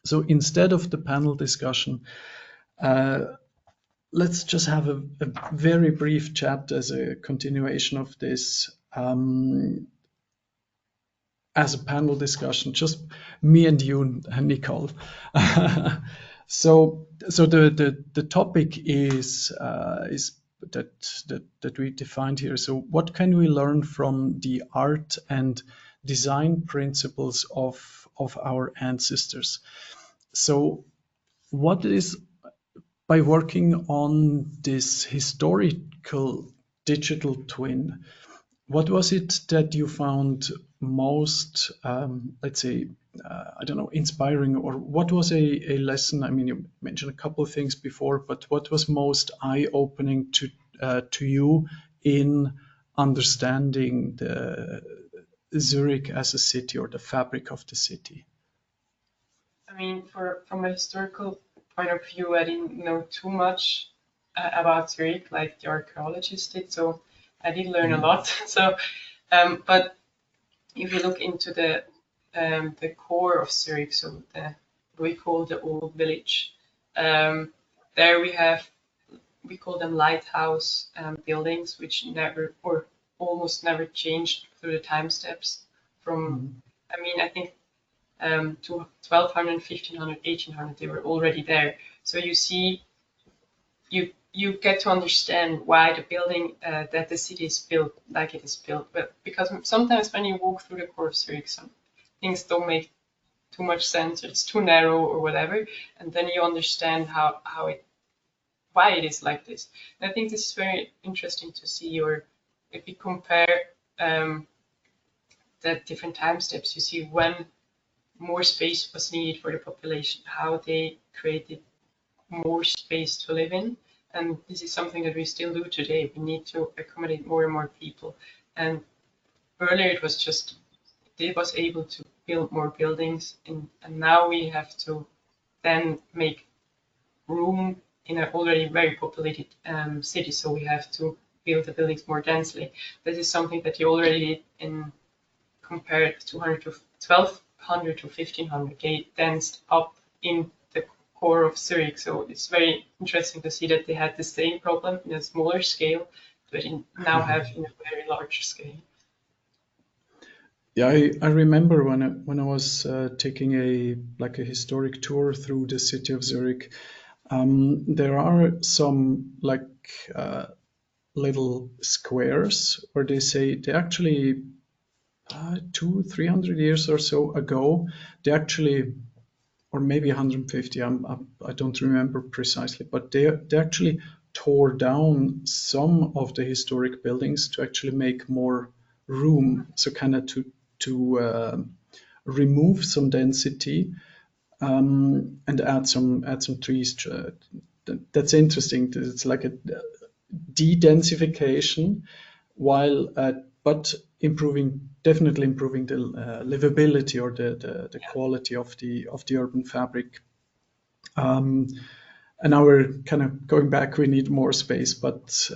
So instead of the panel discussion, let's just have a very brief chat as a continuation of this, as a panel discussion, just me and you, Nicole. So the topic is that we defined here. So what can we learn from the art and design principles of our ancestors? So what is, by working on this historical digital twin, what was it that you found most, let's say, I don't know, inspiring, or what was a lesson? I mean, you mentioned a couple of things before, but what was most eye-opening to you in understanding the Zurich as a city, or the fabric of the city? I mean, from a historical point of view, I didn't know too much about Zurich like the archaeologists did, so I did learn a lot. So, but if you look into the core of Zurich, so we call the old village, there we call them lighthouse buildings, which never or almost never changed through the time steps from, I mean, I think to 1200, 1500, 1800, they were already there. So you see, you get to understand why the building that the city is built like it is built. But because sometimes when you walk through the core of Zurich, some things don't make too much sense, it's too narrow or whatever, and then you understand why it is like this. And I think this is very interesting to see, or if you compare the different time steps, you see when more space was needed for the population, how they created more space to live in. And this is something that we still do today. We need to accommodate more and more people. And earlier it was just, they was able to build more buildings, and now we have to then make room in an already very populated city. So we have to build the buildings more densely. This is something that you already did in compared 200 to 1200 to 1500. They danced up in the core of Zurich. So it's very interesting to see that they had the same problem in a smaller scale, but now have in a very large scale. Yeah, I remember when I was taking a historic tour through the city of Zurich. There are some little squares where they say they actually 200-300 years or so ago, they actually, or maybe 150, I don't remember precisely, but they actually tore down some of the historic buildings to actually make more room, so kind of to remove some density and add some trees. That's interesting. It's like a de-densification, while but definitely improving the livability, or the quality of the urban fabric. And now we're kind of going back. We need more space, but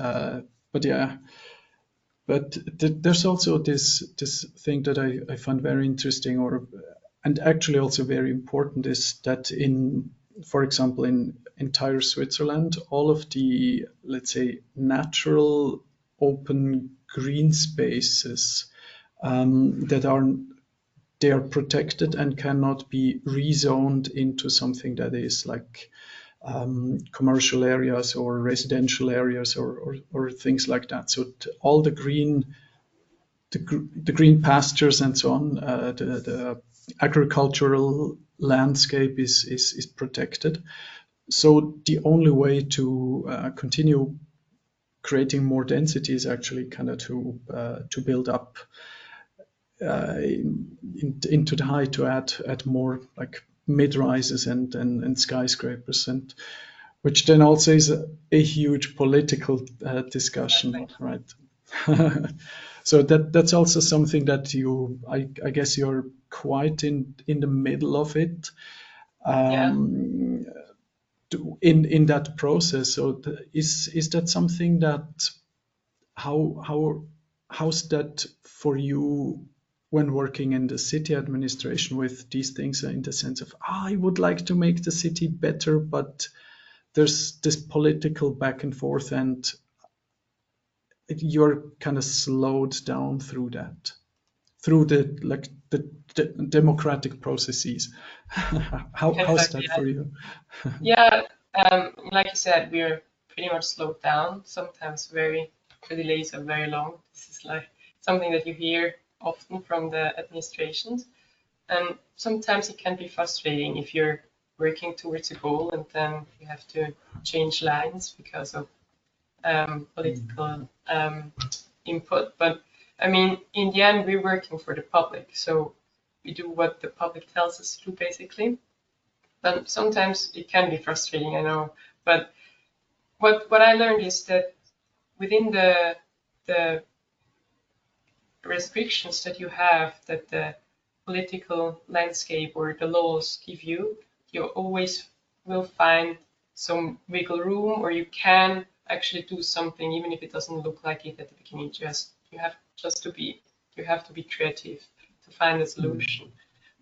yeah. But there's also this thing that I find very interesting, and actually also very important, is that for example, in entire Switzerland, all of the, let's say, natural open green spaces they are protected and cannot be rezoned into something that is like commercial areas or residential areas or things like that. So all the green pastures and so on, the agricultural landscape is protected. So the only way to continue creating more density is actually kind of to build up into the height, to add more like mid-rises and skyscrapers, and which then also is a huge political discussion, right? So that's also something that I guess you're quite in the middle of it. In that process. So is that something that how's that for you when working in the city administration with these things, in the sense of, I would like to make the city better, but there's this political back and forth, and you're kind of slowed down through that, through the democratic processes. How's Exactly. that for you? Yeah, like you said, we're pretty much slowed down. Sometimes the delays are very long. This is like something that you hear often from the administrations. And sometimes it can be frustrating if you're working towards a goal and then you have to change lines because of political input. But I mean, in the end, we're working for the public. So we do what the public tells us to do, basically. But sometimes it can be frustrating, I know. But what I learned is that within the restrictions that you have, that the political landscape or the laws give you, you always will find some wiggle room, or you can actually do something even if it doesn't look like it at the beginning. You have to be creative to find a solution.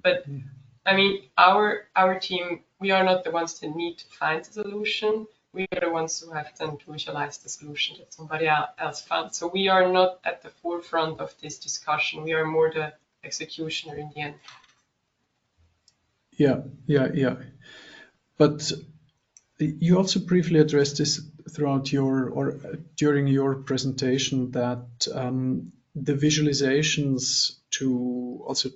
But I mean, our team, we are not the ones that need to find the solution. We are the ones who have then to visualize the solution that somebody else found. So we are not at the forefront of this discussion. We are more the executioner in the end. Yeah. But you also briefly addressed this throughout during your presentation, that the visualizations to also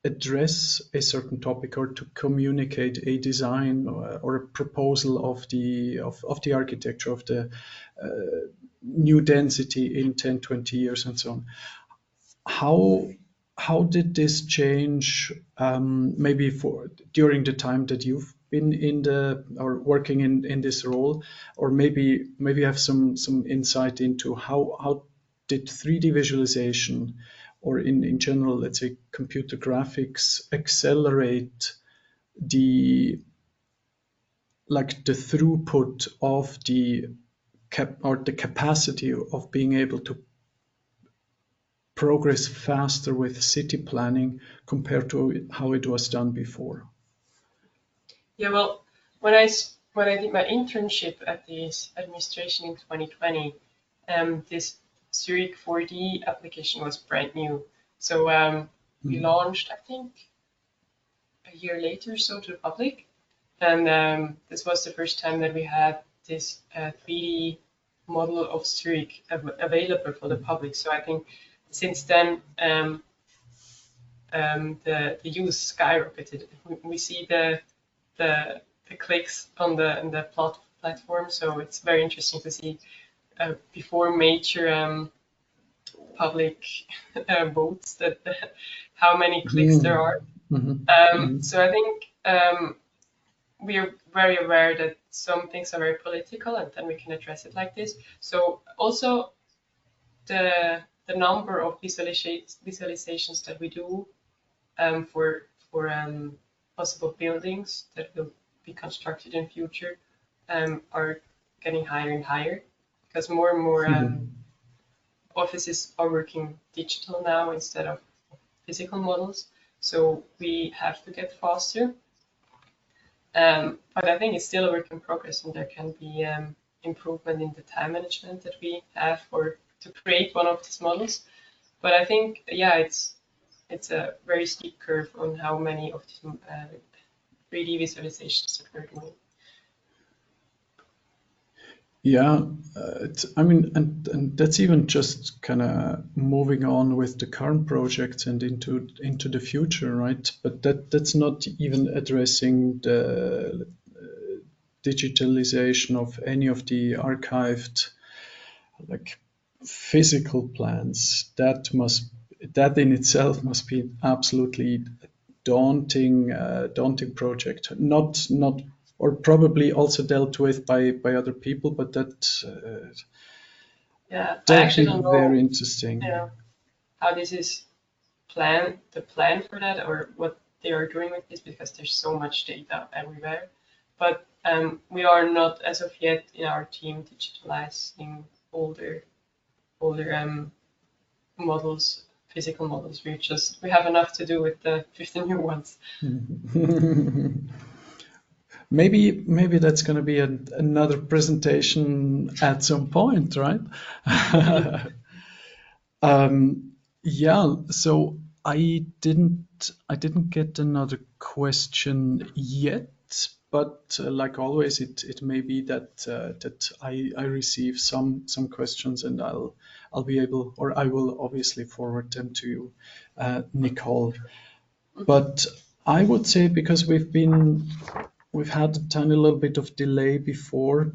address a certain topic or to communicate a design or a proposal of the architecture of the new density in 10, 20 years and so on. How did this change, maybe during the time that you've been or working in this role, or maybe have some insight into how did 3D visualization, or in general, let's say computer graphics, accelerate the the throughput of the capacity of being able to progress faster with city planning compared to how it was done before? Yeah, well, when I did my internship at this administration in 2020, this Zurich 4D application was brand new. So we launched, I think, a year later or so to the public. And this was the first time that we had this 3D model of Zurich available for the public. So I think since then, the use skyrocketed. We see the clicks on the platform. So it's very interesting to see before major public votes that how many clicks there are. So I think we are very aware that some things are very political, and then we can address it like this. So also the number of visualizations that we do for possible buildings that will be constructed in future are getting higher and higher, because more and more offices are working digital now instead of physical models. So we have to get faster. But I think it's still a work in progress, and there can be improvement in the time management that we have to create one of these models. But I think, yeah, it's a very steep curve on how many of these 3D visualizations that we're doing. Yeah, I mean, and that's even just kind of moving on with the current projects and into the future, right? But that's not even addressing the digitalization of any of the archived physical plans. That in itself must be an absolutely daunting project. Not or probably also dealt with by other people, but Yeah, I that'd actually be don't know, very interesting. how this is the plan for that, or what they are doing with this, because there's so much data everywhere. But we are not, as of yet, in our team digitalizing older models physical models. We have enough to do with the 50 new ones. Maybe that's going to be another presentation at some point, right? Yeah, so I didn't get another question yet, but like always, it may be that I receive some questions, and I'll be able, or I will obviously forward them to you, Nicole. But I would say, because we've had a tiny little bit of delay before,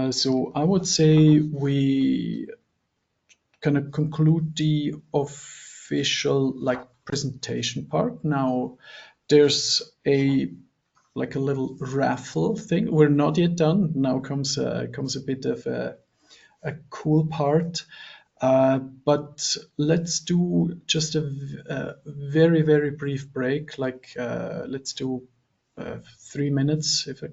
so I would say we kind of conclude the official like presentation part. Now there's a little raffle thing. We're not yet done. Now comes a bit of a cool part. But let's do just a very brief break. Let's do 3 minutes, if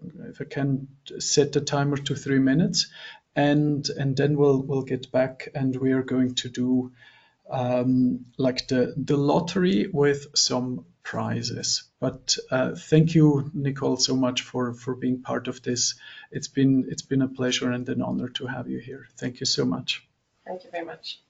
I can set the timer to 3 minutes, and then we'll get back, and we are going to do like the lottery with some prizes. But thank you, Nicole, so much for being part of this. It's been a pleasure and an honor to have you here. Thank you so much. Thank you very much.